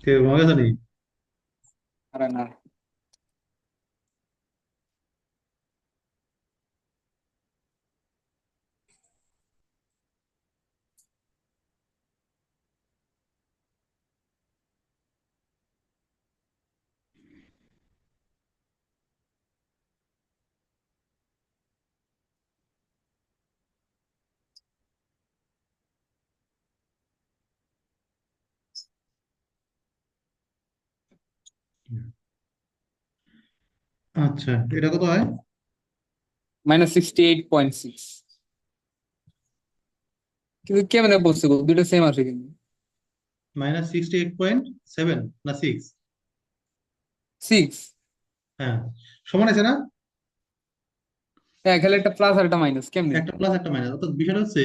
কে ঘুমা গেছে নি? আরে না। আচ্ছা, এটা কত হয়? -68.6। কিন্তু কেমনে বলছে গো, দুটো সেম আসে কিন্তু। -68.7 না 6? 6। হ্যাঁ, সমান আছে না? হ্যাঁ, খালি একটা প্লাস আর একটা মাইনাস, কেমনে? একটা প্লাস একটা মাইনাস, অর্থাৎ বিষয়টা হচ্ছে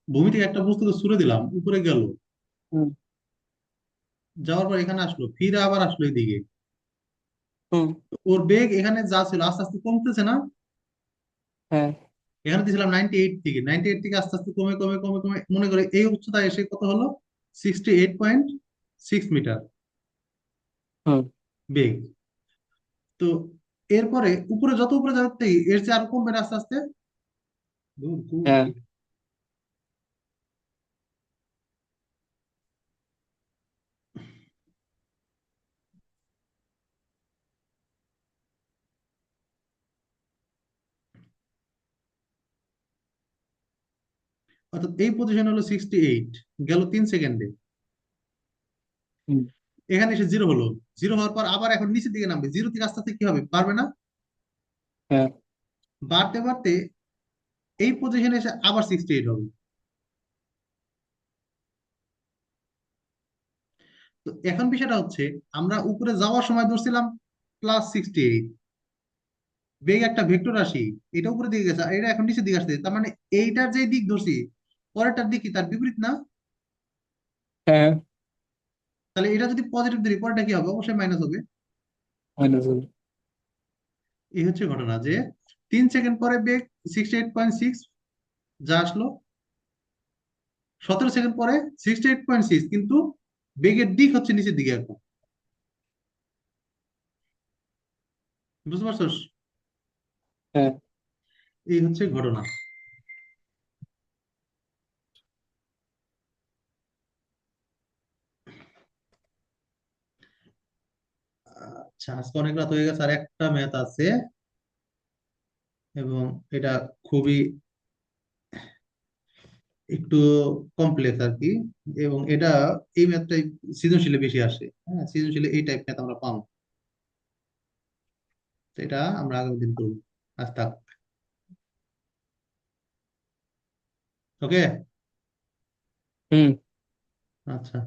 ভূমি থেকে একটা বস্তুকে ছুড়ে দিলাম, উপরে গেল, হুম। যাওয়ার পর এখানে আসলো, ফিরে আবার আসলো এদিকে। হুম। ওর বেগ এখানে যা ছিল আস্তে আস্তে কমতেছে না? হ্যাঁ। এখানে দিয়েছিলাম 98 থেকে আস্তে আস্তে কমে কমে কমে কমে মনে করে এই উচ্চতায় এসে কত হলো? 68.6 মিটার হুম। বেগ। তো এরপরে উপরে যত উপরে যাচ্ছে এর চেয়ে আরো কমবে না আস্তে আস্তে। দূর, দূর। হ্যাঁ। অর্থাৎ এই পজিশন হলো 68, গেল 3 সেকেন্ডে। হুম। এখানে এসে জিরো হলো। জিরো হওয়ার পর আবার এখন নিচের দিকে নামবে, জিরো থেকে আস্তে আস্তে কি হবে, পারবে না? হ্যাঁ। বাড়তে বাড়তে এই পজিশনে এসে আবার 68 হবে। তো এখন বিষয়টা হচ্ছে, আমরা উপরে যাওয়ার সময় ধরছিলাম +68, বেগ একটা ভেক্টর রাশি, এটা উপরে দিকে গেছে আর এটা এখন নিচের দিকে আসছে, তার মানে এইটার যে দিক ধরছি পরেরটার দিক কি তার বিপরীত না? হ্যাঁ। তাহলে এটা যদি পজিটিভ ধরি পরেরটা কি হবে? অবশ্যই মাইনাস হবে। মাইনাস হবে। এই হচ্ছে ঘটনা যে 3 সেকেন্ড পরে বেগ 68.6 যা আসলো, 17 সেকেন্ড পরে 68.6, কিন্তু বেগের দিক হচ্ছে নিচের দিকে এখন। বুঝতে পারছস? হ্যাঁ। এই হচ্ছে ঘটনা। আচ্ছা, আজকে অনেক রাত হয়ে গেছে, আর একটা ম্যাথ আছে, এবং এটা খুবই একটু কমপ্লেক্স আর কি। এবং এটা, এই ম্যাথটাই সৃজনশীলে বেশি আসে। হ্যাঁ, সৃজনশীলে এই টাইপ ম্যাথ আমরা পাবো। তো এটা আমরা আগামী দিন করবো। আজ থাক। ওকে। হুম। আচ্ছা।